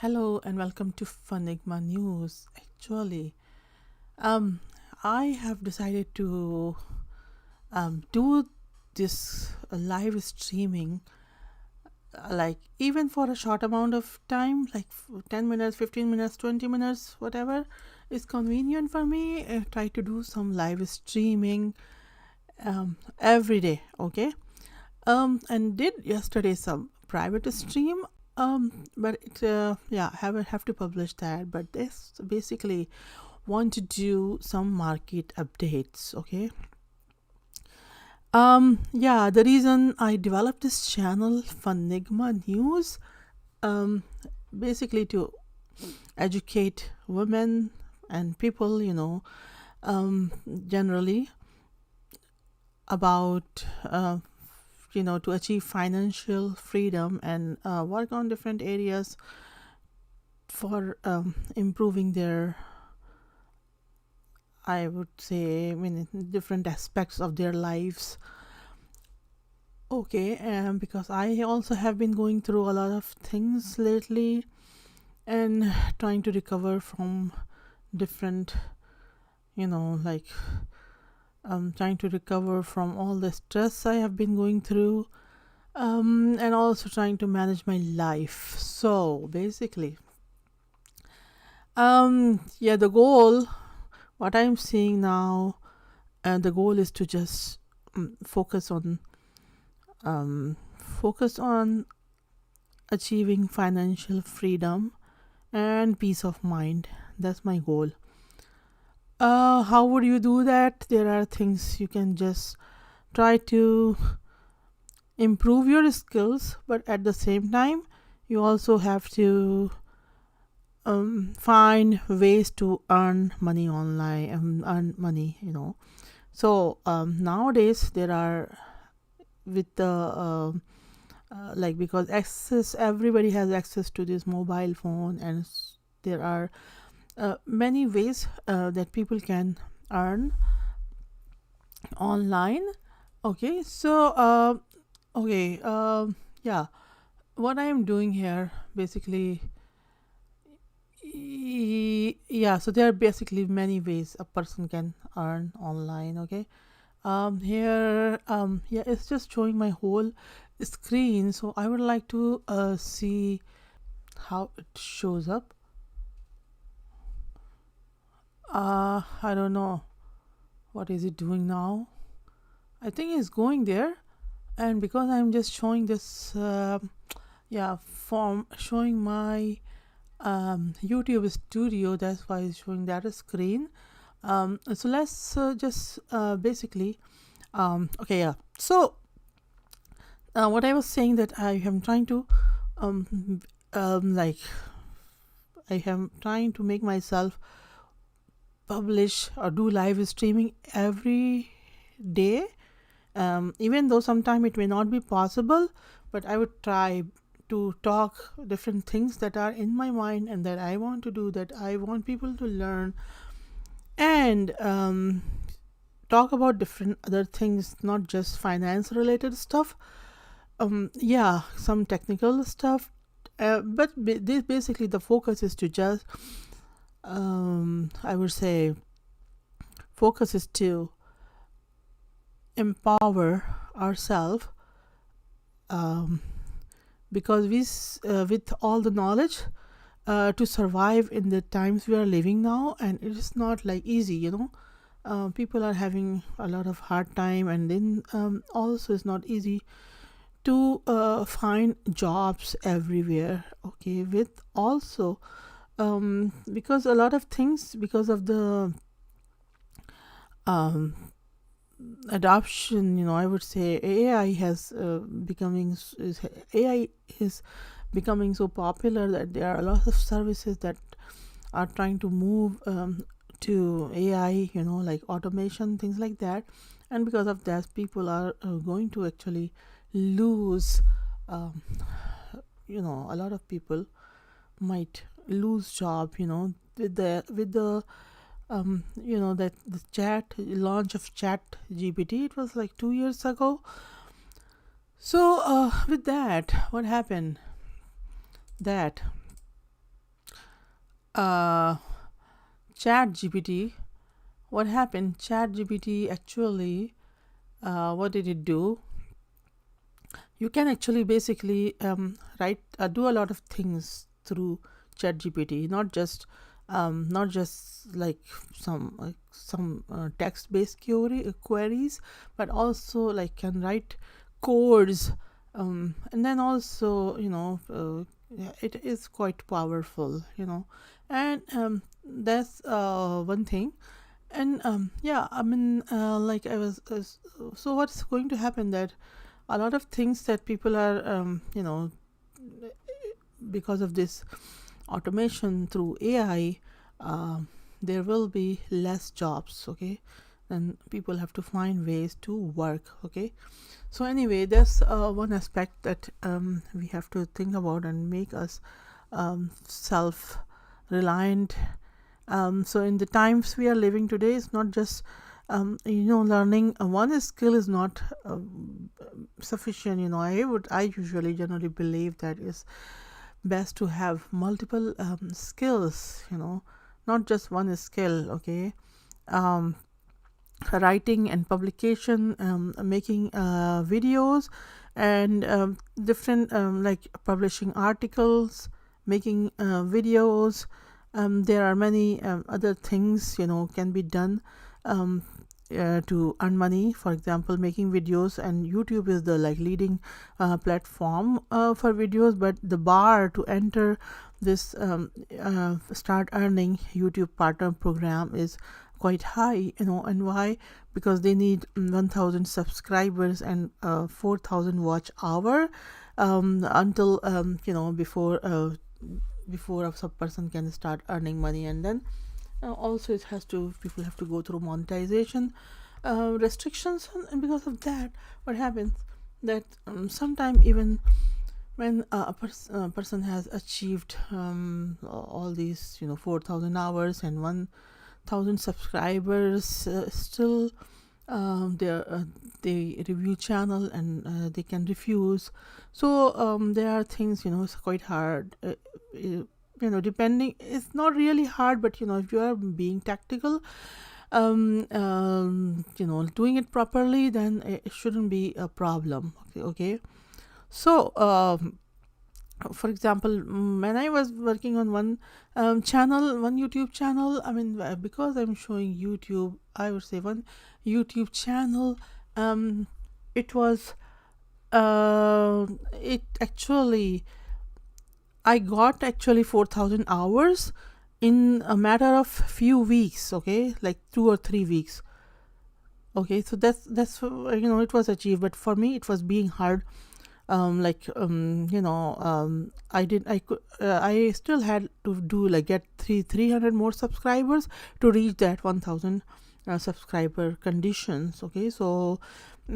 Hello and welcome to Funigma News. Actually, um, I have decided to do this live streaming, like even for a short amount of time, like 10 minutes, 15 minutes, 20 minutes, whatever is convenient for me. Try to do some live streaming every day, okay? And did yesterday some private stream. But have to publish that. But this basically want to do some market updates, okay? The reason I developed this channel, Funigma News, basically to educate women and people, generally about to achieve financial freedom and work on different areas for improving their, I would say, different aspects of their lives. Okay, because I also have been going through a lot of things lately and trying to recover from different, trying to recover from all the stress I have been going through, and also trying to manage my life. So basically, the goal, what I'm seeing now, the goal is to just focus on achieving financial freedom and peace of mind. That's my goal. How would you do that? There are things you can just try to improve your skills, but at the same time you also have to find ways to earn money online and earn money, so nowadays there are, with the because everybody has access to this mobile phone, and there are many ways that people can earn online. Okay, so what I am doing here basically, so there are basically many ways a person can earn online. Okay, here it's just showing my whole screen, so I would like to see how it shows up. I don't know what is it doing now. I think it's going there, and because I'm just showing this form, showing my YouTube studio, that's why it's showing that screen. So let's just basically so what I was saying, that I am trying to I am trying to make myself publish or do live streaming every day, even though sometime it may not be possible, but I would try to talk different things that are in my mind and that I want to do, that I want people to learn, and talk about different other things, not just finance related stuff. Some technical stuff, but basically the focus is to just I would say focus is to empower ourselves, because with all the knowledge to survive in the times we are living now, and it is not like easy, people are having a lot of hard time, and then also it's not easy to find jobs everywhere. Okay, with also because a lot of things, because of the adoption, I would say AI is becoming so popular that there are a lot of services that are trying to move to AI, like automation, things like that. And because of that, people are going to actually lose a lot of people might lose job, with the that the launch of chat GPT. It was like 2 years ago. So with that, what happened, that uh, Chat GPT. What happened? Chat GPT actually, what did it do? You can actually basically write, do a lot of things through Chat GPT, not just like some text based queries, but also like can write codes, and then also yeah, it is quite powerful, and that's one thing. And yeah, I mean, like I was so what's going to happen, that a lot of things that people are because of this automation through AI, uh, there will be less jobs, okay, and people have to find ways to work, okay. So anyway, that's one aspect that we have to think about and make us self reliant. So in the times we are living today, it's not just learning one skill is not sufficient. I usually generally believe that it's best to have multiple skills, not just one skill, okay. um, Writing and publication, making videos, and different like publishing articles, making videos. There are many other things can be done to earn money. For example, making videos, and YouTube is the like leading platform for videos, but the bar to enter this start earning YouTube partner program is quite high, and why? Because they need 1000 subscribers and 4000 watch hour until before a sub person can start earning money. And then also people have to go through monetization restrictions, and because of that, what happens that sometime even when person has achieved all these 4000 hours and 1000 subscribers, still they review channel, and they can refuse. So there are things, it's quite hard, depending, it's not really hard, but if you are being tactical, doing it properly, then it shouldn't be a problem, okay. So for example, when I was working on one YouTube channel, I mean, because I'm showing YouTube, I would say one YouTube channel, it was it actually, I got actually 4000 hours in a matter of few weeks, okay, like 2 or 3 weeks, okay. So that's it was achieved, but for me it was being hard. I still had to do like get 300 more subscribers to reach that 1000 subscriber conditions, okay. So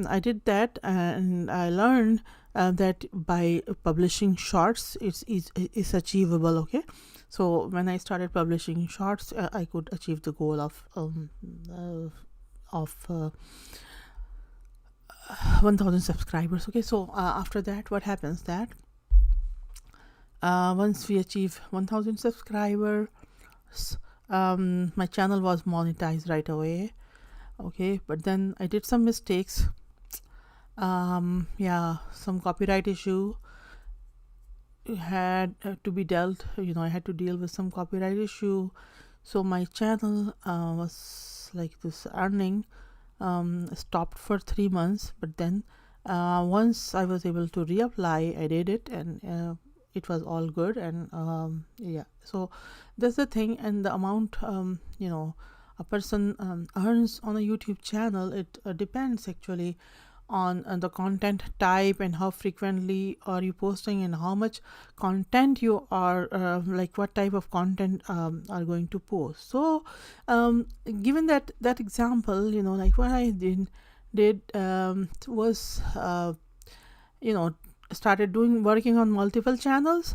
I did that, and I learned that by publishing shorts, it's achievable, okay. So when I started publishing shorts, I could achieve the goal of 1000 subscribers, okay. So after that, what happens that once we achieve 1000 subscribers, my channel was monetized right away, okay. But then I did some mistakes, some copyright issue had to be dealt, I had to deal with some copyright issue. So my channel was like this earning stopped for 3 months, but then once I was able to reapply, I did it, and it was all good. And so that's the thing. And the amount a person earns on a YouTube channel, it depends actually on the content type, and how frequently are you posting, and how much content you are like what type of content are going to post. So given that example, like what I did was started working on multiple channels,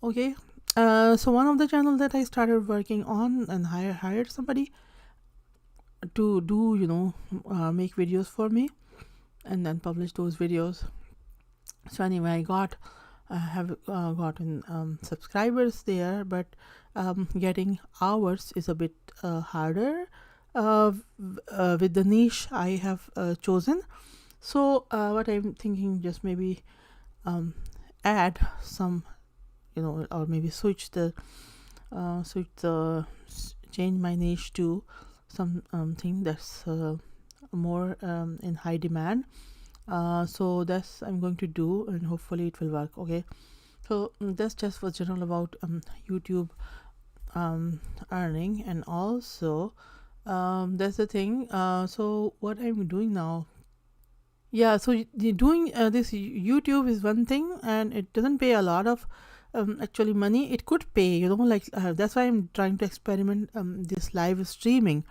okay. So one of the channels that I started working on, and hired somebody to do make videos for me, and then publish those videos. So anyway, I got have gotten subscribers there, but getting hours is a bit harder with the niche I have chosen. So what I'm thinking, just maybe add some, or maybe change my niche to some thing that's more in high demand. So that's I'm going to do, and hopefully it will work. Okay, so that's just for general about YouTube earning. And also that's the thing. So what I'm doing now, yeah, so doing this YouTube is one thing, and it doesn't pay a lot of actually money. It could pay, like that's why I'm trying to experiment this live streaming.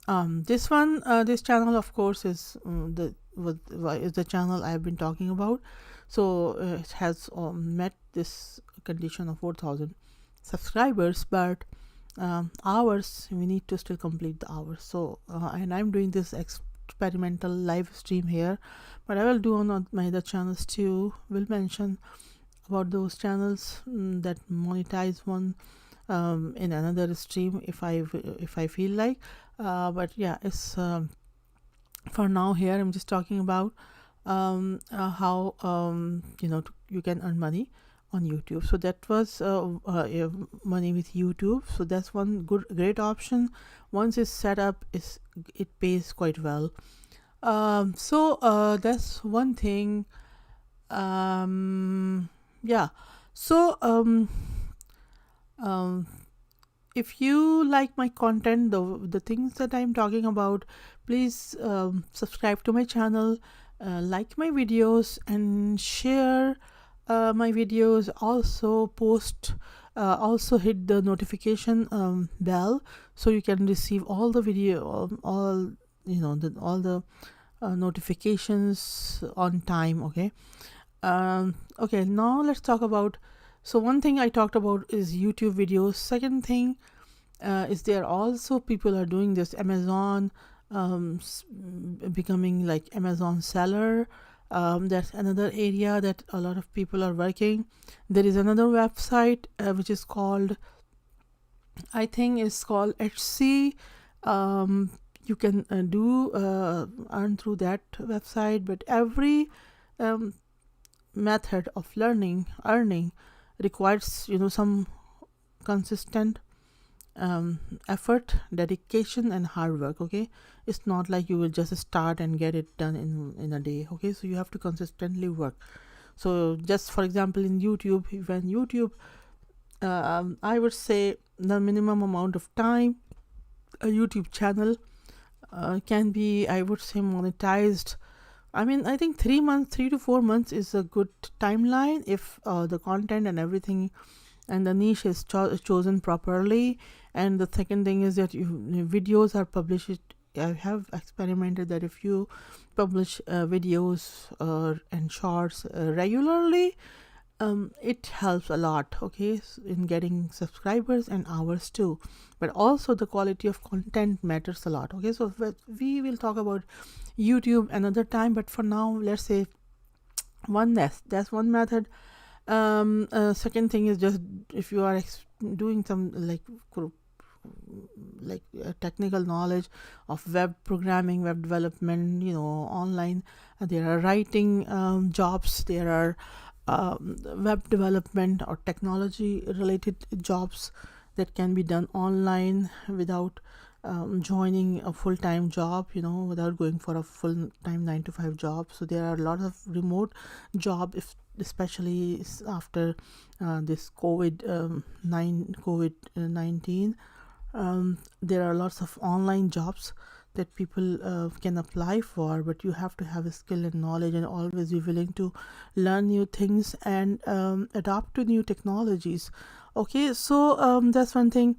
This channel, of course, is the channel I've been talking about. So it has met this condition of 4,000 subscribers, but hours, we need to still complete the hours. So and I'm doing this experimental live stream here, but I will do on my other channels too. Will mention about those channels that monetize one in another stream if I feel like. But yeah, it's for now here I'm just talking about how you can earn money on YouTube. So that was money with YouTube. So that's one great option. Once it's set up, it pays quite well. So that's one thing. Yeah. So if you like my content, the things that I'm talking about, please subscribe to my channel, like my videos, and share my videos. Also also hit the notification bell, so you can receive all the notifications on time. Okay, now let's talk about. So one thing I talked about is YouTube videos. Second thing is there also people are doing this Amazon, becoming like Amazon seller. That's another area that a lot of people are working. There is another website which is called, I think it's called Etsy. You can earn through that website, but every method of earning requires some consistent effort, dedication, and hard work. Okay, it's not like you will just start and get it done in a day. Okay, so you have to consistently work. So just for example, in YouTube, when YouTube I would say the minimum amount of time a YouTube channel can be, I would say, monetized. I think 3 to 4 months is a good timeline if the content and everything and the niche is chosen properly. And the second thing is that videos are published. I have experimented that if you publish videos and shorts regularly, it helps a lot, in getting subscribers and hours too. But also the quality of content matters a lot. So we will talk about YouTube another time, but for now, let's say that's one method. Second thing is, just if you are doing some technical knowledge of web programming, web development, online, there are writing jobs, there are web development or technology related jobs that can be done online without joining a full-time job, without going for a full-time 9 to 5 job. So there are a lot of remote job, especially after this COVID-19. There are lots of online jobs that people can apply for, but you have to have a skill and knowledge, and always be willing to learn new things and adapt to new technologies. So that's one thing.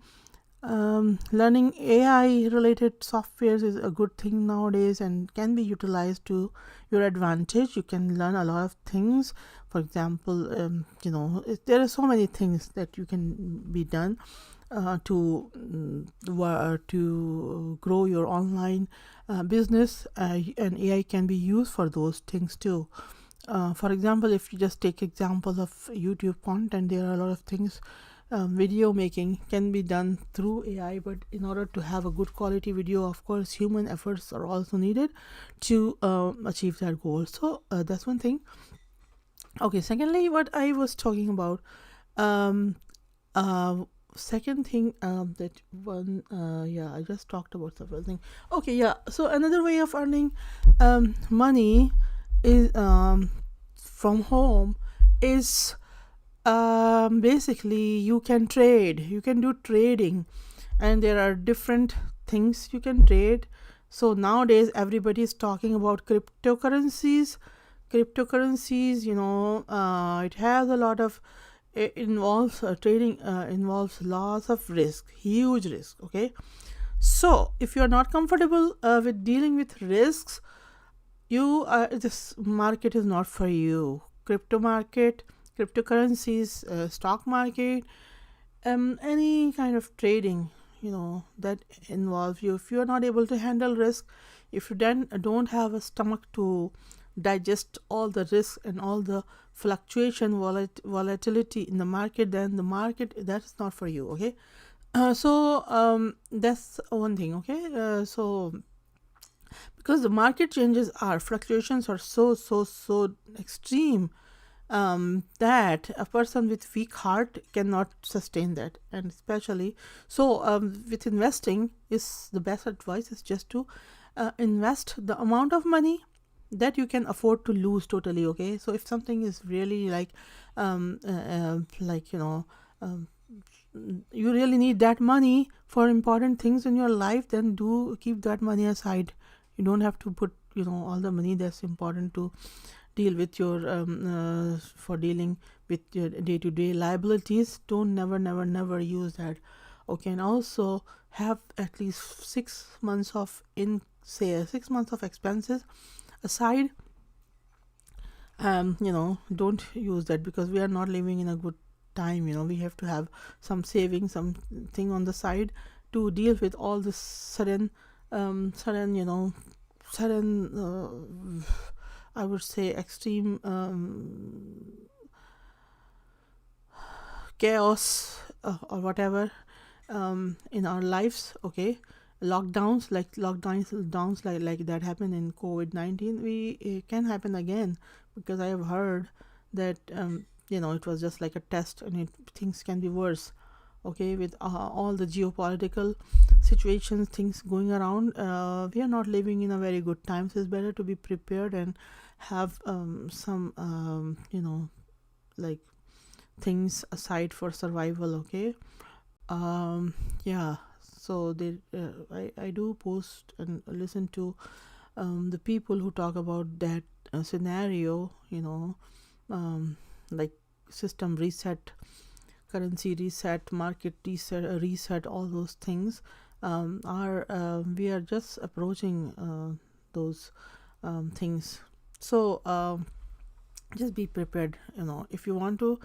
Learning AI related softwares is a good thing nowadays and can be utilized to your advantage. You can learn a lot of things. For example, there are so many things that you can be done to grow your online business, and AI can be used for those things too. For example, if you just take examples of YouTube content, there are a lot of things. Video making can be done through AI, but in order to have a good quality video, of course, human efforts are also needed to achieve that goal. So that's one thing. Okay, secondly, what I was talking about, um, second thing, that one, I just talked about several things. Okay, yeah. So another way of earning money is from home is basically you can trade. You can do trading, and there are different things you can trade. So nowadays everybody is talking about cryptocurrencies. It has a lot of, it involves trading, involves lots of risk, huge risk. Okay, so if you are not comfortable with dealing with risks, this market is not for you. Cryptocurrencies, stock market, any kind of trading, that involves you. If you are not able to handle risk, if you then don't have a stomach to digest all the risk and all the fluctuation, volatility in the market, then the market, that is not for you. Okay, that's one thing. Okay, so because the market changes, are fluctuations are so extreme, that a person with weak heart cannot sustain that. And especially so, with investing, is the best advice is just to invest the amount of money that you can afford to lose totally. Okay, so if something is really like you really need that money for important things in your life, then do keep that money aside. You don't have to put all the money that's important to deal with your for dealing with your day-to-day liabilities. Don't never use that. Okay, and also have at least 6 months of 6 months of expenses aside. Don't use that, because we are not living in a good time. We have to have some saving, something on the side to deal with all this sudden I would say extreme chaos, or whatever, in our lives. Okay, lockdowns like that happened in COVID-19, it can happen again, because I have heard that it was just like a test, and things can be worse. Okay, with all the geopolitical situations, things going around, we are not living in a very good time. So it's better to be prepared and have some like things aside for survival. Okay, yeah. So I do post and listen to the people who talk about that scenario, like system reset, currency reset, market reset, all those things are we are just approaching those things. So just be prepared. If you want to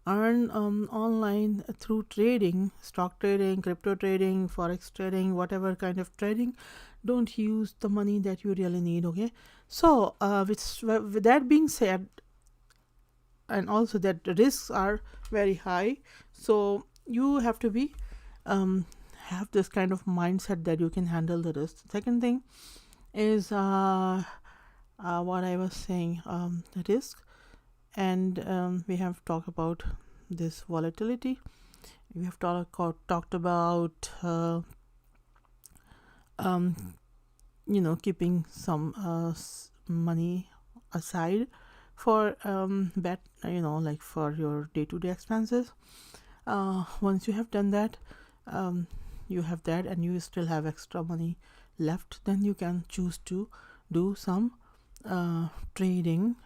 earn online through trading, stock trading, crypto trading, forex trading, whatever kind of trading, don't use the money that you really need. Okay, so with that being said, and also that the risks are very high, so you have to be have this kind of mindset that you can handle the risk. Second thing is what I was saying, risk, and we have talked about this volatility. We have talked about keeping some money aside for like for your day-to-day expenses. Once you have done that, you have that and you still have extra money left, then you can choose to do some trading.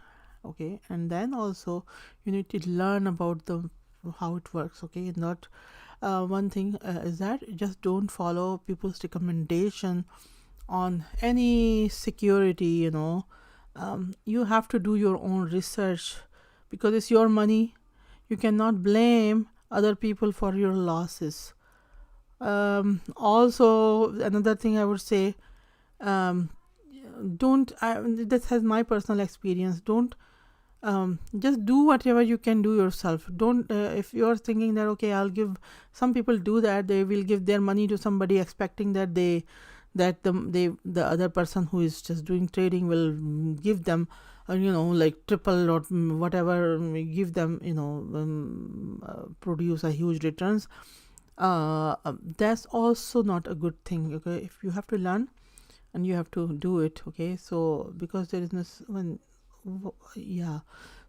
Okay, and then also you need to learn about how it works. Okay, not one thing is that just don't follow people's recommendation on any security. You have to do your own research, because it's your money. You cannot blame other people for your losses. Also, another thing I would say, this has my personal experience, don't just do whatever you can do yourself. Don't if you're thinking that okay, I'll give, some people do that, they will give their money to somebody expecting that the other person who is just doing trading will give them like triple or whatever, give them produce a huge returns. That's also not a good thing. Okay, if you have to learn and you have to do it, okay, so because there is this when yeah,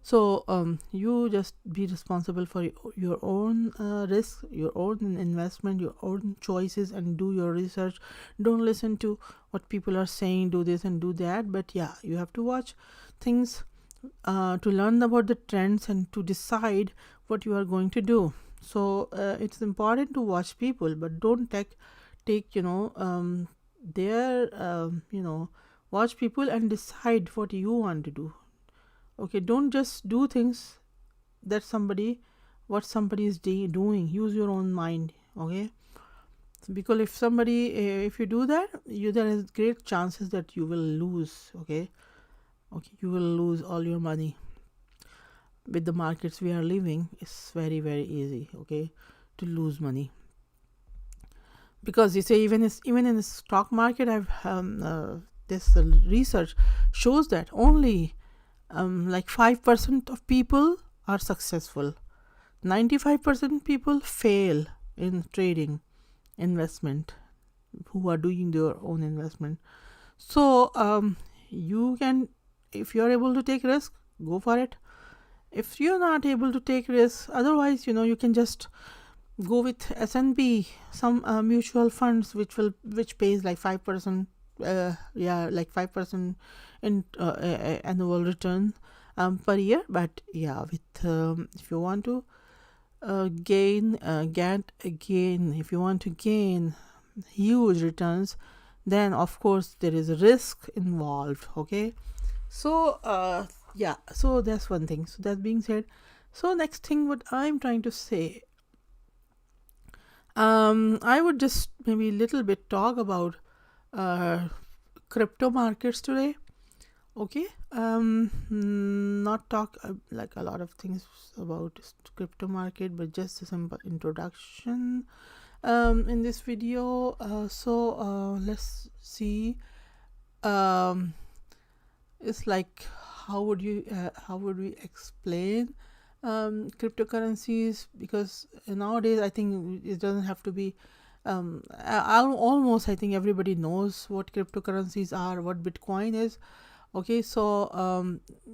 so you just be responsible for your own risk, your own investment, your own choices, and do your research. Don't listen to what people are saying, do this and do that, but yeah, you have to watch things to learn about the trends and to decide what you are going to do. So it's important to watch people, but don't take their watch people and decide what you want to do. Okay, don't just do things that what somebody is doing. Use your own mind. Okay, because if you do that, there is great chances that you will lose. Okay, you will lose all your money. With the markets we are living, it's very, very easy, okay, to lose money. Because you say even in the stock market, this research shows that only like 5% of people are successful. 95% people fail in trading, investment, who are doing their own investment. So you can, if you are able to take risk, go for it. If you're not able to take risks, otherwise you can just go with S&P, some mutual funds which pays like 5%, like 5% in annual return per year. But yeah, with if you want to gain if you want to gain huge returns, then of course there is a risk involved. Okay, so yeah, so that's one thing. So that being said, so next thing what I'm trying to say, I would just maybe a little bit talk about crypto markets today. Okay, not talk like a lot of things about crypto market, but just a simple introduction in this video. So let's see. It's like how would we explain cryptocurrencies, because nowadays I think it doesn't have to be I think everybody knows what cryptocurrencies are, what Bitcoin is. Okay, so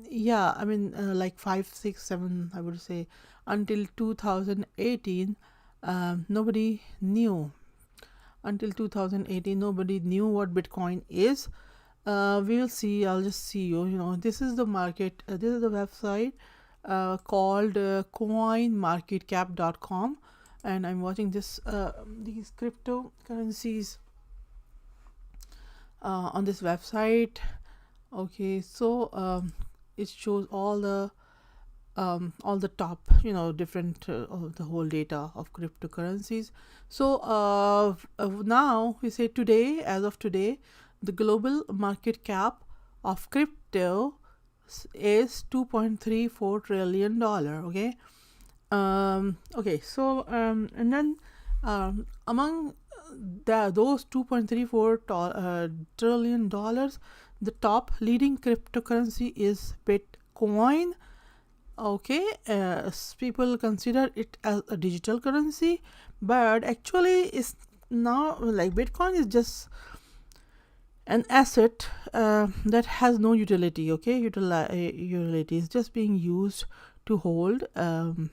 yeah, I mean like 5, 6, 7, I would say, until 2018 nobody knew. Until 2018 nobody knew what Bitcoin is. We'll see. I'll just see this is the market, this is the website called coinmarketcap.com, and I'm watching this these cryptocurrencies on this website. Okay, so it shows all the top different of the whole data of cryptocurrencies. So now we say today, as of today, the global market cap of crypto is $2.34 trillion. Okay, okay, so and then among those $2.34 trillion, the top leading cryptocurrency is Bitcoin. Okay, people consider it as a digital currency, but actually it's now like Bitcoin is just an asset that has no utility. Okay, utility is just being used to hold the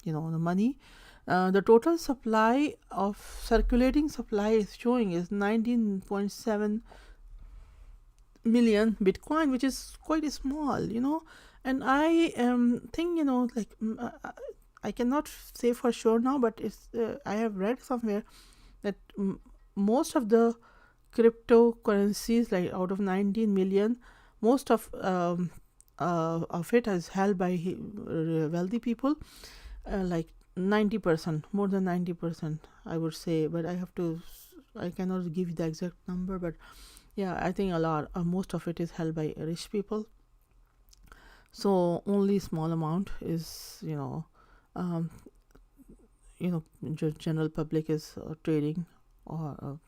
money. The total supply of circulating supply is showing is 19.7 million Bitcoin, which is quite small, and I think like I cannot say for sure now, but it's I have read somewhere that most of the cryptocurrencies, like out of 19 million, most of it is held by wealthy people, like 90%, more than 90%, I would say, but I cannot give you the exact number, but yeah, I think most of it is held by rich people. So only small amount is, um, general public is trading or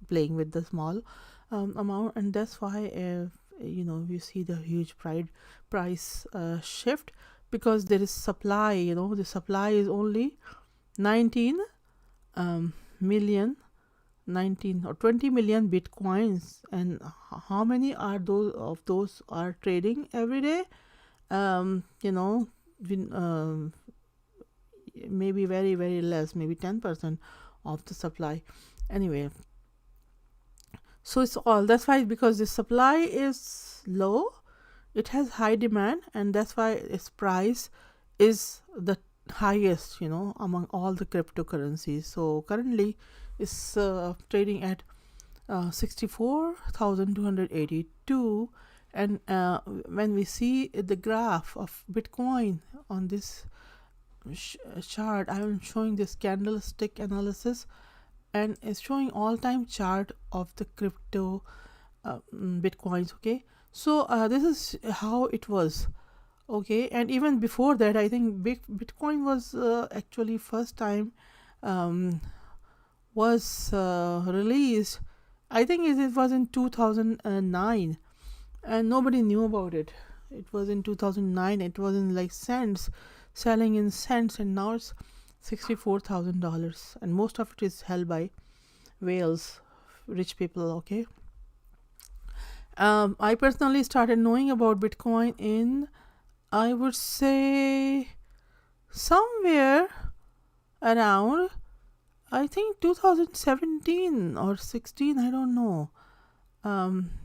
playing with the small amount, and that's why you see the huge price shift, because there is supply. The supply is only 19 million, 19 or 20 million bitcoins, and how many are those are trading every day? um, you know win- um, Maybe very very less, maybe 10% of the supply. Anyway, so it's all, that's why, because the supply is low, it has high demand, and that's why its price is the highest, among all the cryptocurrencies. So currently it's trading at 64,282. And when we see the graph of Bitcoin on this chart, I am showing this candlestick analysis, and it's showing all-time chart of the crypto Bitcoins. Okay, so this is how it was. Okay, and even before that, I think Bitcoin was actually first time um, was released. I think it was in 2009, and nobody knew about it. It was in 2009. It was in like cents, selling in cents, and now it's $64,000, and most of it is held by whales, rich people. Okay, I personally started knowing about Bitcoin in, I would say, somewhere around, I think 2017 or 16, I don't know.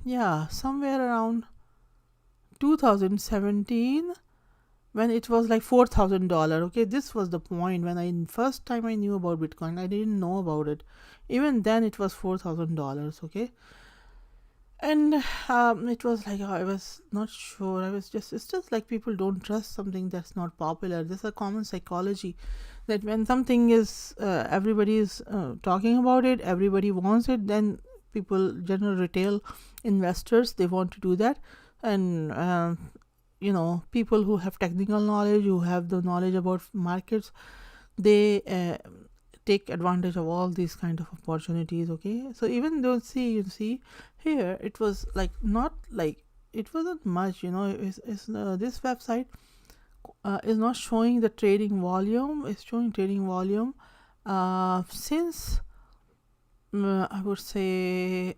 Yeah, somewhere around 2017, when it was like $4,000. Okay, this was the point when I first time I knew about Bitcoin. I didn't know about it. Even then, it was $4,000. Okay, and it was like, I was not sure. It's just like people don't trust something that's not popular. This is a common psychology, that when something is everybody is talking about it, everybody wants it, then people, general retail investors, they want to do that. And people who have technical knowledge, who have the knowledge about markets, they take advantage of all these kind of opportunities. Okay, so even though, you see here, it was like, not like, it wasn't much. This website is not showing the trading volume. It's showing trading volume since I would say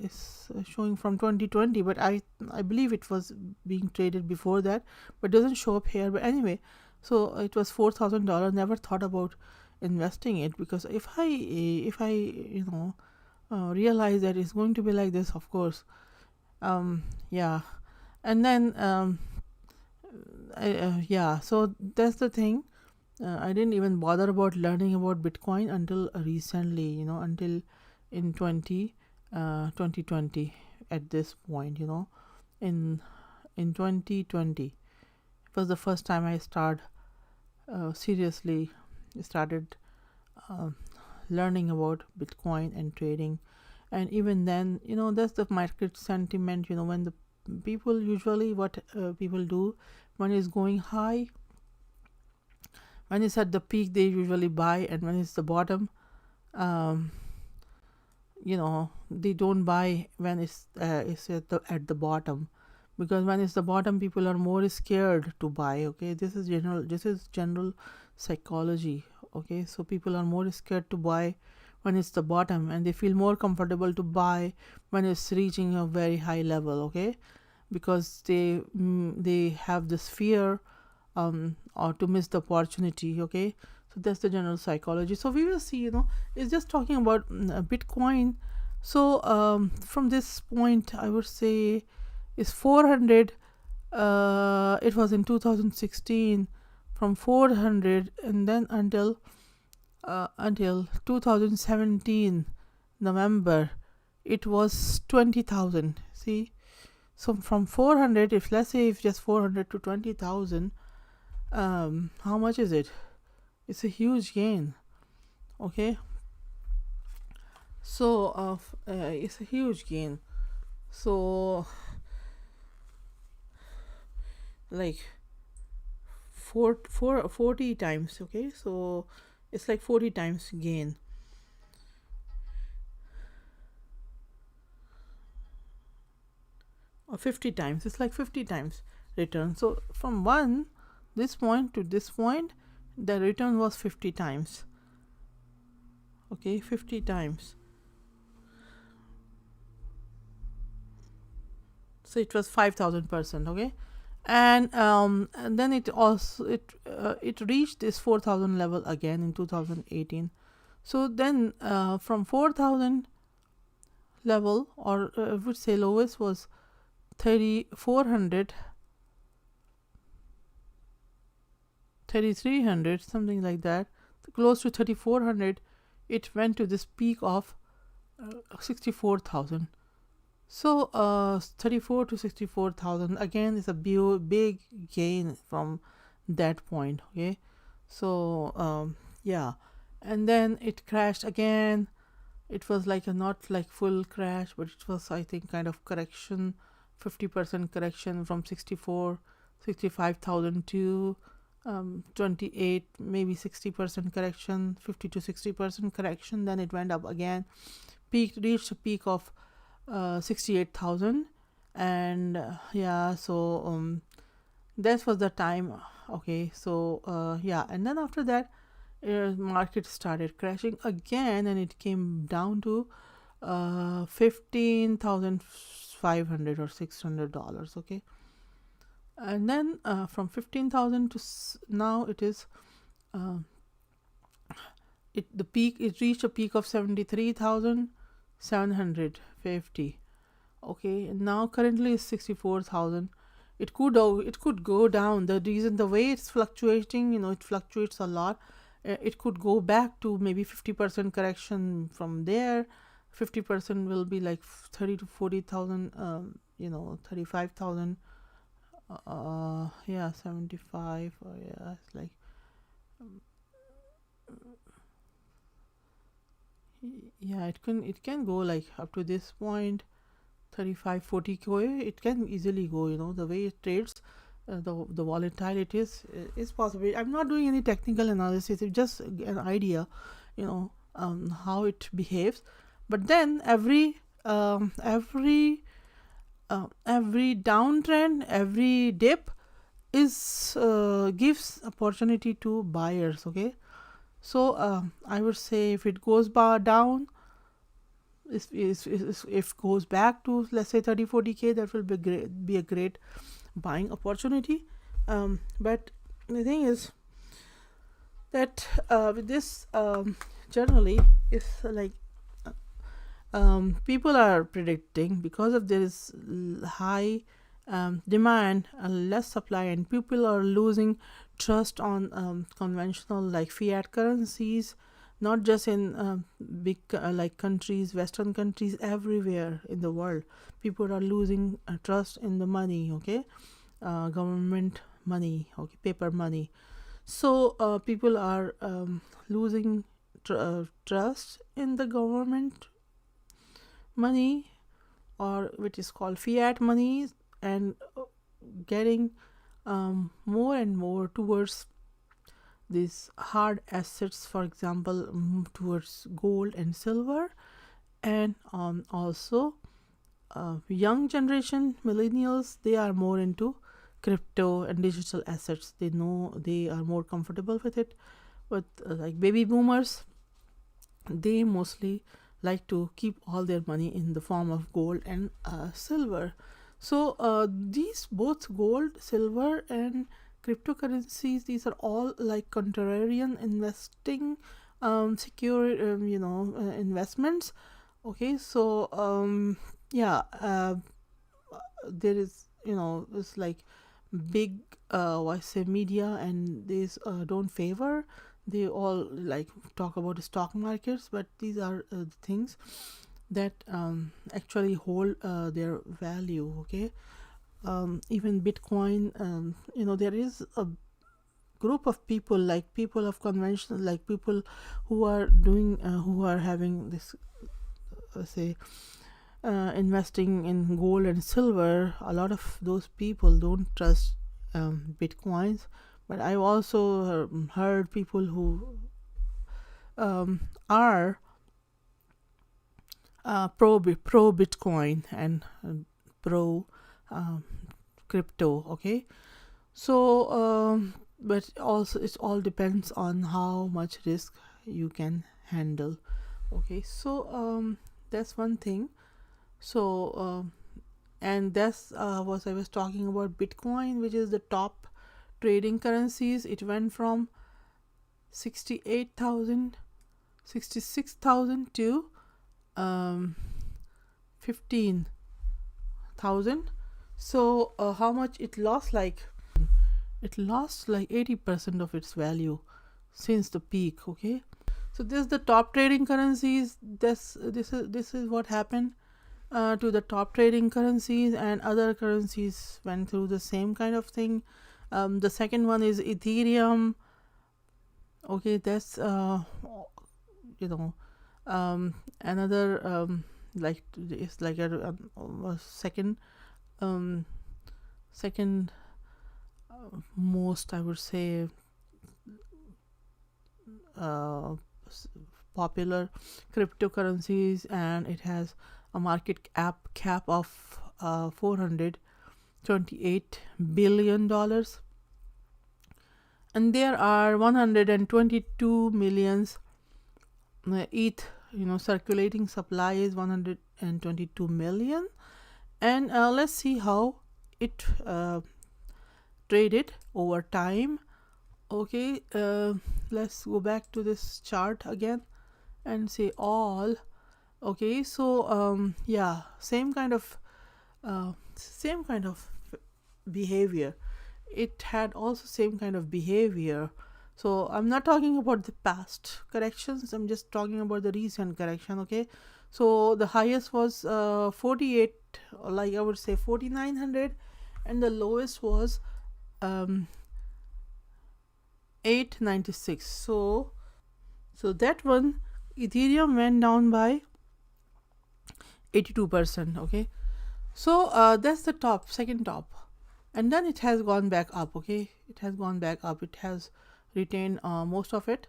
it's showing from 2020, but I believe it was being traded before that, but doesn't show up here. But anyway, so it was $4,000. Never thought about investing it, because if I realize that it's going to be like this, of course, yeah. And then yeah, so that's the thing. I didn't even bother about learning about Bitcoin until recently, until in 2020. At this point, in 2020, it was the first time I seriously started uh, learning about Bitcoin and trading. And even then, that's the market sentiment. When the people, usually what people do when it's going high, when it's at the peak, they usually buy, and when it's the bottom, um, they don't buy when it's at the bottom, because when it's the bottom, people are more scared to buy. Okay, this is general psychology. Okay, so people are more scared to buy when it's the bottom, and they feel more comfortable to buy when it's reaching a very high level. Okay, because they have this fear or to miss the opportunity. Okay, so that's the general psychology. So we will see, it's just talking about Bitcoin. So from this point, I would say is 400. It was in 2016, from 400, and then until 2017 November, it was 20,000. See, so from 400, if let's say if just 400 to 20,000, how much is it? It's a huge gain. Okay, so it's a huge gain. So like 40 times. Okay, so it's like 40 times gain. Or 50 times, it's like 50 times return. So from this point to this point, the return was 50 times. Okay, 50 times. So it was 5,000%. Okay, and then it reached this 4,000 level again in 2018. So then from 4,000 level, or I would say lowest was 3,400, 3,300, something like that, close to 3,400. It went to this peak of 64,000. So 34 to 64,000 again is a big gain from that point. Okay, so yeah, and then it crashed again. It was like a not like full crash, but it was, I think, kind of correction, 50% correction from 65,000 to 28, maybe 60% correction, 50 to 60% correction. Then it went up again, reached a peak of 68,000. And yeah, so that was the time. Okay, so yeah, and then after that market started crashing again, and it came down to 15,500 or $600. Okay, and then from 15,000 to now it is it reached a peak of 73,750. Okay, and now currently is 64,000. It could go down. The way it's fluctuating, it fluctuates a lot. It could go back to maybe 50% correction from there. 50% will be like 30 to 40,000, 35,000. Yeah, 75. Yeah, it's like yeah, it can go like up to this point, 35, 40k. It can easily go. The way it trades, the volatile it is possible. I'm not doing any technical analysis. It's just an idea, how it behaves. But then every downtrend, every dip is gives opportunity to buyers. Okay, so I would say if it goes down, if goes back to, let's say, 30-40k, that will be a great buying opportunity. But the thing is that with this, generally, if like people are predicting, because of there is high demand and less supply, and people are losing trust on conventional like fiat currencies, not just in big like countries, Western countries, everywhere in the world. People are losing trust in the money. Okay, government money. Okay, paper money. So people are losing trust in the government money, or which is called fiat money, and getting more and more towards these hard assets, for example, towards gold and silver. And also young generation, millennials, they are more into crypto and digital assets. They know, they are more comfortable with it. But like baby boomers, they mostly like to keep all their money in the form of gold and silver. So these both gold, silver, and cryptocurrencies, these are all like contrarian investing, secure investments. Okay, so yeah, there is, it's like big I say media, and these don't favor. They all like talk about the stock markets, but these are the things that actually hold their value. Okay, even Bitcoin, there is a group of people, like people of conventional, like people who are doing who are having this say investing in gold and silver. A lot of those people don't trust bitcoins, but I've also heard people who are pro Bitcoin and pro crypto. Okay, so but also it all depends on how much risk you can handle. Okay, so that's one thing. So and that's what I was talking about Bitcoin, which is the top trading currencies. It went from 68,000, 66,000 to 15,000. So how much it lost? Like it lost like 80% of its value since the peak. Okay, so this is the top trading currencies. This is what happened to the top trading currencies, and other currencies went through the same kind of thing. The second one is Ethereum. Okay, that's another like it's like a second second most, I would say, popular cryptocurrencies, and it has a market cap of $428 billion, and there are 122 millions ETH. Circulating supply is 122 million, and let's see how it traded over time. Okay, let's go back to this chart again and say all. Okay, so yeah, same kind of behavior. It had also same kind of behavior. So I'm not talking about the past corrections, I'm just talking about the recent correction. Okay, so the highest was 48, like I would say 4,900, and the lowest was 896. So that one, Ethereum went down by 82%. Okay, so that's the second top, and then it has gone back up. Okay, it has gone back up, it has retained most of it.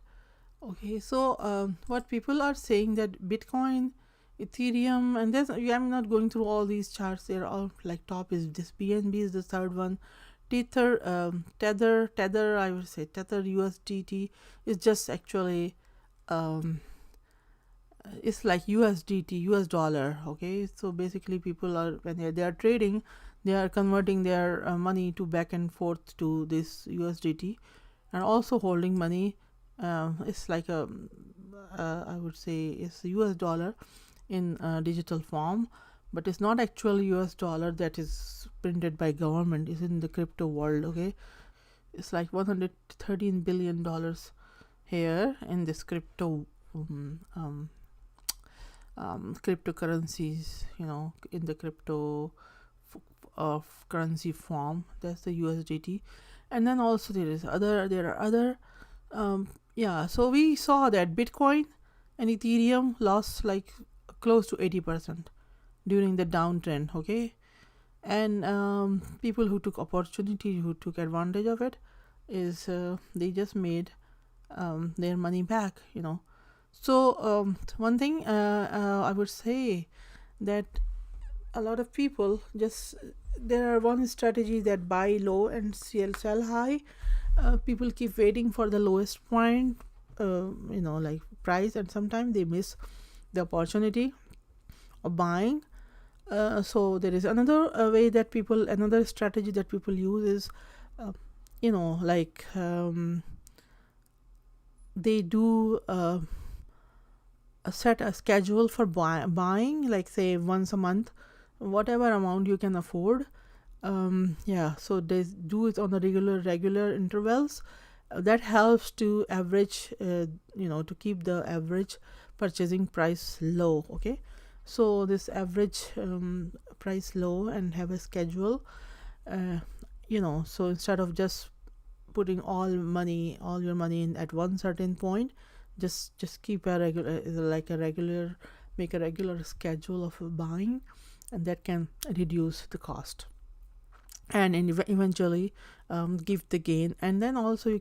Okay, so what people are saying that Bitcoin, Ethereum, and I'm not going through all these charts. They're all like top is this BNB is the third one. Tether, I would say Tether USDT is just actually it's like USDT, US dollar. Okay, so basically people are, when they are trading, they are converting their money to back and forth to this USDT, and also holding money. It's like a I would say it's US dollar in digital form, but it's not actual US dollar that is printed by government. It's in the crypto world. Okay, it's like $113 billion here in this cryptocurrencies, in the crypto of currency form. That's the USDT. And then also there are other so we saw that Bitcoin and Ethereum lost like close to 80% during the downtrend. Okay, and people who took opportunity, who took advantage of it, is they just made their money back. So one thing I would say that a lot of people there are one strategy that buy low and sell high. People keep waiting for the lowest point, like price, and sometimes they miss the opportunity of buying. So there is another another strategy that people use is, they do set a schedule for buying, like say once a month, whatever amount you can afford. So they do it on the regular intervals. That helps to average, to keep the average purchasing price low. Okay, so this average price low and have a schedule. So instead of just putting all your money in at one certain point, just keep make a regular schedule of buying, and that can reduce the cost. and eventually give the gain. And then also you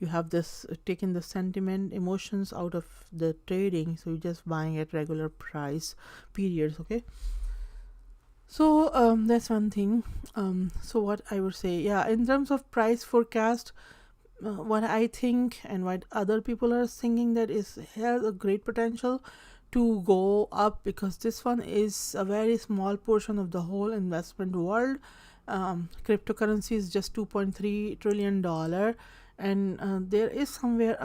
have this taking the sentiment emotions out of the trading, so you're just buying at regular price periods. Okay, so that's one thing. So what I would say, yeah, in terms of price forecast, what I think and what other people are thinking, that is has a great potential to go up, because this one is a very small portion of the whole investment world. Cryptocurrency is just $2.3 trillion, and there is somewhere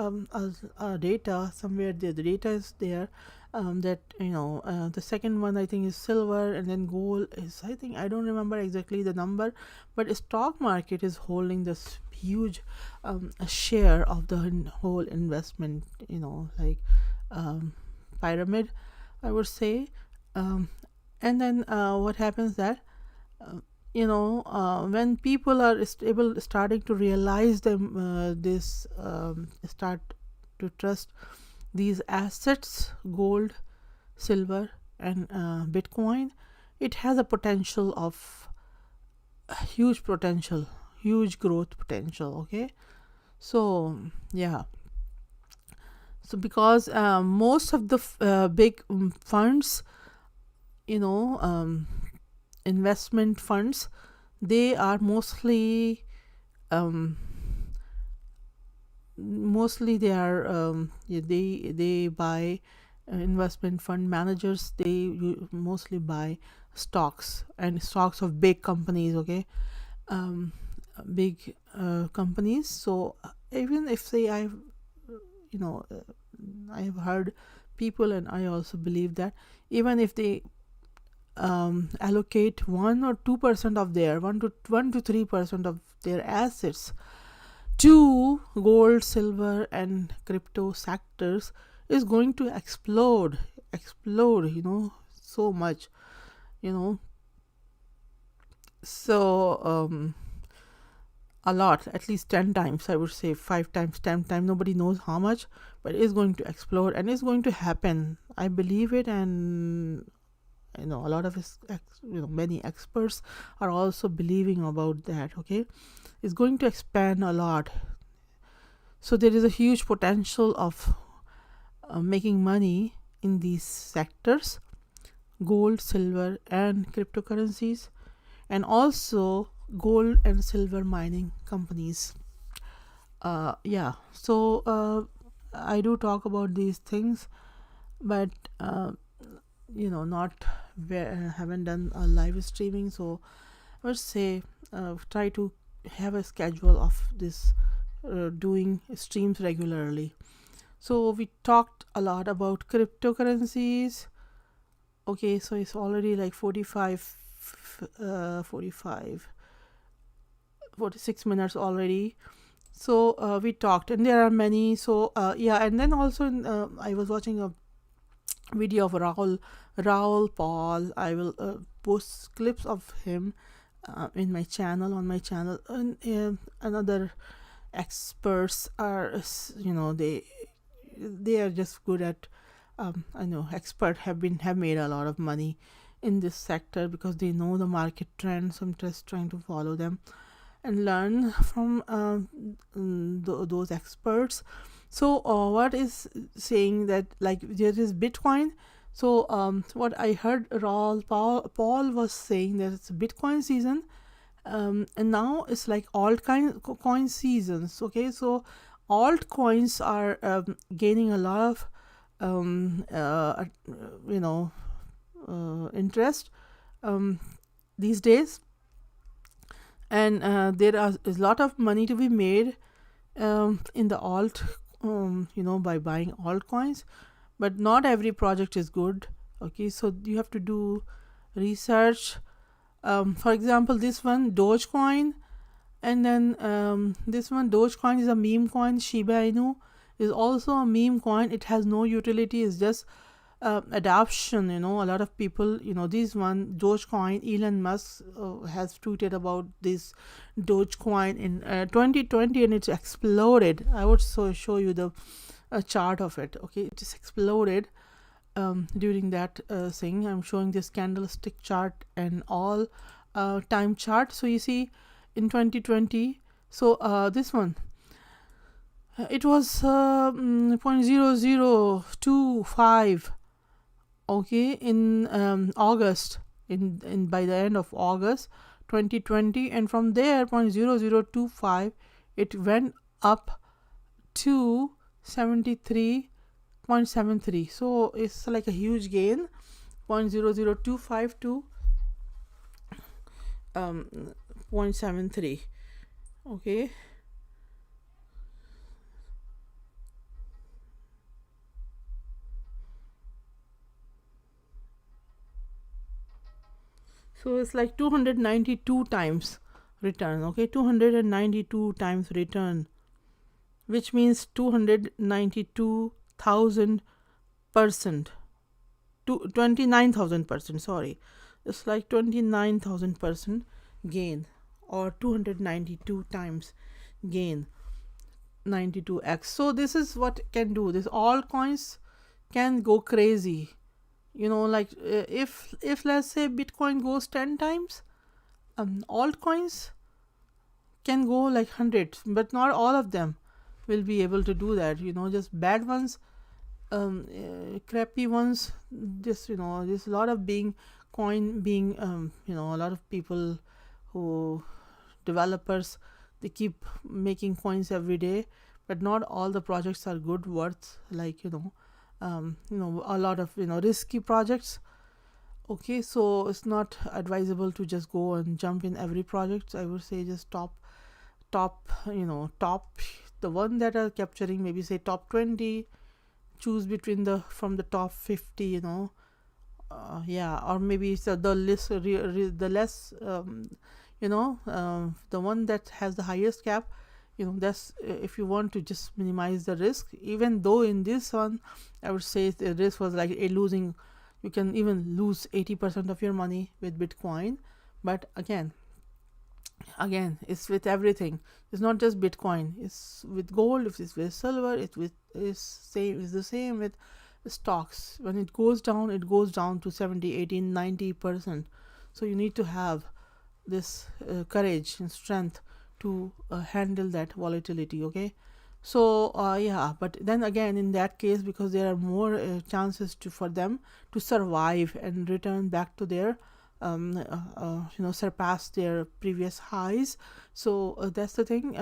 a data somewhere the data is there, that the second one I think is silver, and then gold is, I think, I don't remember exactly the number, but stock market is holding this huge a share of the whole investment, like pyramid, I would say. And then what happens that when people are starting to realize them this start to trust these assets, gold, silver, and Bitcoin, it has a potential of huge potential, huge growth potential. Okay, so yeah, so because most of the big funds, investment funds, they are mostly they are they buy, investment fund managers, they mostly buy stocks, and stocks of big companies. Okay, big companies. So even if I have heard people, and I also believe that even if they allocate 1 or 2% of their 1 to 3% of their assets to gold, silver, and crypto sectors, is going to explode, so much, so a lot, at least 10 times, I would say 5 times, 10 times, nobody knows how much, but it is going to explode, and it's going to happen. I believe it, and a lot of many experts are also believing about that. Okay, it's going to expand a lot, so there is a huge potential of making money in these sectors: gold, silver, and cryptocurrencies, and also gold and silver mining companies. So I do talk about these things, but not haven't done a live streaming, so I would say try to have a schedule of this, doing streams regularly. So we talked a lot about cryptocurrencies. Okay, so it's already like 46 minutes already. So we talked, and there are many. So and then also I was watching a video of Raoul Pal. I will post clips of him on my channel, and another experts are, they are just good at, I know expert have made a lot of money in this sector, because they know the market trends. I'm just trying to follow them and learn from those experts. So what is saying that, like, there is Bitcoin. So what I heard Raoul Paul was saying, that it's Bitcoin season, and now it's like altcoin seasons. Okay, so altcoins are gaining a lot of interest these days, and there is a lot of money to be made in the alt, by buying altcoins, but not every project is good. Okay, so you have to do research. For example, this one Dogecoin, and then this one Dogecoin is a meme coin. Shiba Inu is also a meme coin. It has no utility, it's just adoption. A lot of people, this one Dogecoin, Elon Musk has tweeted about this Dogecoin in 2020, and it's exploded. I would show you the chart of it. Okay, it just exploded during that thing. I'm showing this candlestick chart and all time chart. So you see in 2020, so this one, it was 0.0025, okay, in August, in by the end of August 2020, and from there 0.0025 it went up to 73.73. So it's like a huge gain, 0.0025 to 0.73. Okay, so it's like 292 times return. Okay, 292 times return, which means 292,000%, 29,000%, sorry, it's like 29,000% gain, or 292 times gain, 92x. So this is what can do this. All coins can go crazy, like if let's say Bitcoin goes 10 times, altcoins can go like hundreds, but not all of them will be able to do that. Just bad ones, crappy ones. Just there's a lot of coin being a lot of people who developers, they keep making coins every day, but not all the projects are good worth, like a lot of risky projects. Okay, so it's not advisable to just go and jump in every project. I would say just top the one that are capturing, maybe say top 20, choose between from the top 50, or maybe so the list the less the one that has the highest cap. That's if you want to just minimize the risk. Even though in this one, I would say the risk was like losing, you can even lose 80% of your money with Bitcoin. But again, it's with everything. It's not just Bitcoin, it's with gold, it's with silver, it's the same with stocks. When it goes down to 70, 18, 90%. So you need to have this courage and strength to handle that volatility. Okay, so but then again, in that case, because there are more chances for them to survive and return back to their surpass their previous highs. So that's the thing,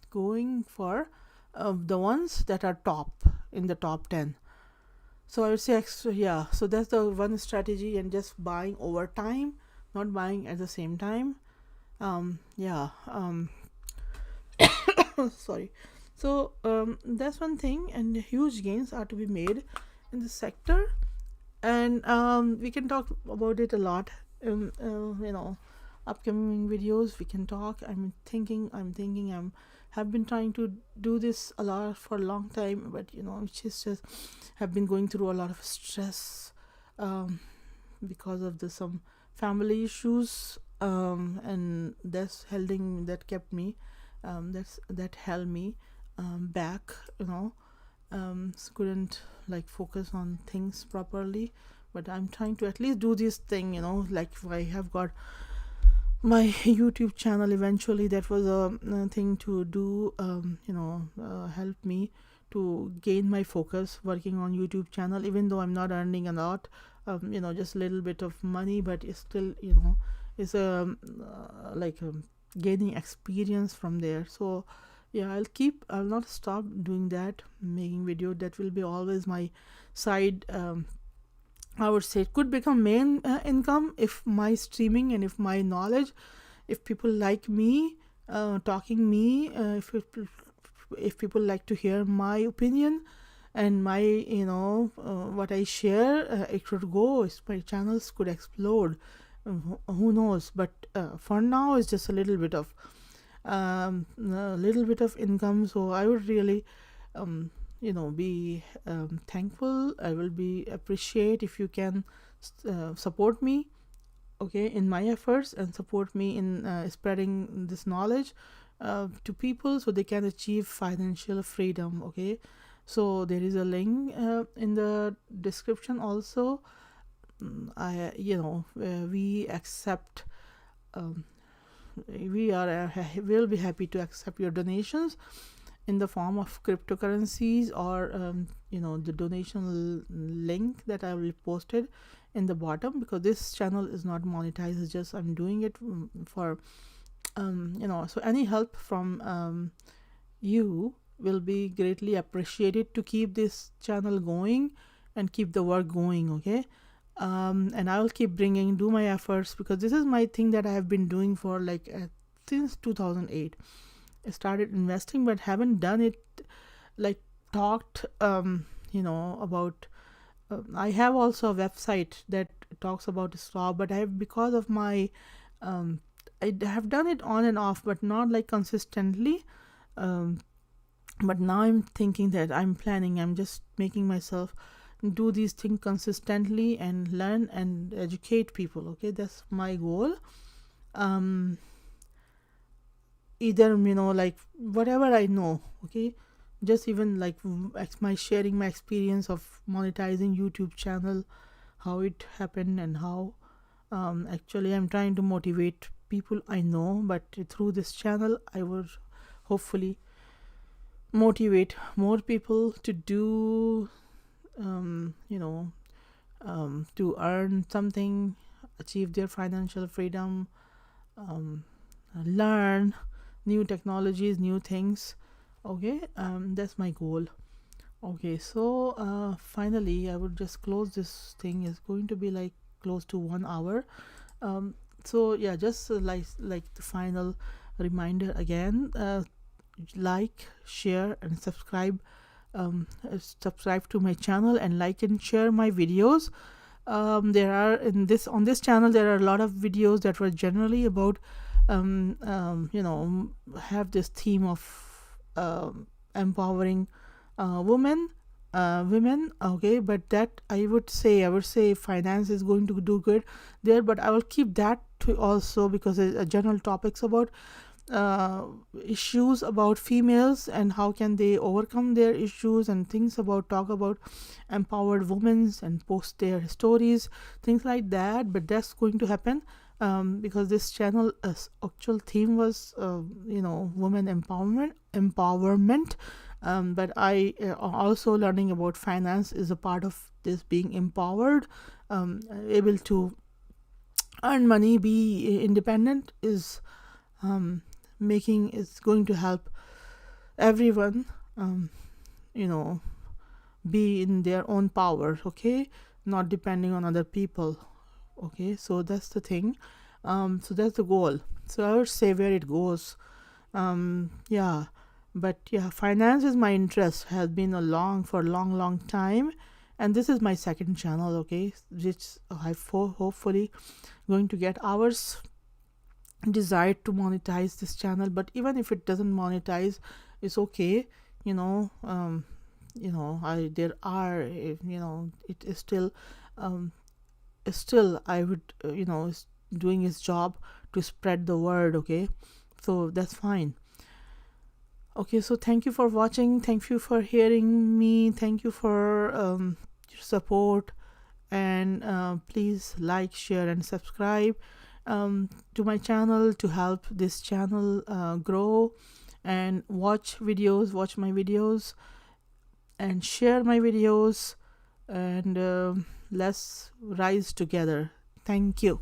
going for the ones that are in the top 10. So I would say so that's the one strategy, and just buying over time, not buying at the same time. Sorry. So that's one thing, and huge gains are to be made in the sector, and we can talk about it a lot in upcoming videos. We can talk. I'm thinking have been trying to do this a lot for a long time, but just have been going through a lot of stress because of some family issues, and that kept me that held me back. Couldn't focus on things properly, but I'm trying to at least do this thing. Like if I have got my YouTube channel eventually, that was a thing to do, help me to gain my focus working on YouTube channel, even though I'm not earning a lot, just a little bit of money, but it's still it's gaining experience from there. So yeah, I'll not stop doing that, making video. That will be always my side. I would say it could become main income if my streaming and if my knowledge, if people like me talking me, if people like to hear my opinion and my what I share, it could go. My channels could explode. Who knows? But for now, it's just a little bit of income. So I would really be thankful. I will be appreciate if you can support me, okay, in my efforts, and support me in spreading this knowledge to people so they can achieve financial freedom. Okay, so there is a link in the description also. We accept will be happy to accept your donations in the form of cryptocurrencies, or the donation link that I will posted in the bottom, because this channel is not monetized. It's just I'm doing it for so any help from you will be greatly appreciated to keep this channel going and keep the work going. Okay. And I will keep do my efforts, because this is my thing that I have been doing for like since 2008. I started investing but haven't done it, like talked about I have also a website that talks about stock, but I have, because of my I have done it on and off, but not like consistently. But now I'm thinking that I'm just making myself do these things consistently and learn and educate people. Okay, that's my goal. Either like whatever I know. Okay, just even like my sharing my experience of monetizing YouTube channel, how it happened, and how actually I'm trying to motivate people I know, but through this channel I would hopefully motivate more people to do to earn something, achieve their financial freedom, learn new technologies, new things. Okay, that's my goal. Okay, so finally I would just close this thing. It's going to be like close to 1 hour. So yeah, just like the final reminder again, like, share, and subscribe to my channel, and like and share my videos. There are on this channel there are a lot of videos that were generally about have this theme of empowering women. Okay, but that I would say finance is going to do good there, but I will keep that to also, because general topics about issues about females and how can they overcome their issues, and things talk about empowered women and post their stories, things like that. But that's going to happen because this channel actual theme was women empowerment. But I also learning about finance is a part of this, being empowered, able to earn money, be independent, is going to help everyone be in their own power. Okay, not depending on other people. Okay, so that's the thing. So that's the goal. So I would say where it goes, yeah, but yeah, finance is my interest, has been for a long time, and this is my second channel. Okay, which I hopefully going to get hours desire to monetize this channel. But even if it doesn't monetize, it's okay. There are it is still I would is doing his job to spread the word. Okay, so that's fine. Okay, so thank you for watching, thank you for hearing me, thank you for your support, and please like, share, and subscribe to my channel to help this channel grow, and watch my videos, and share my videos, and let's rise together. Thank you.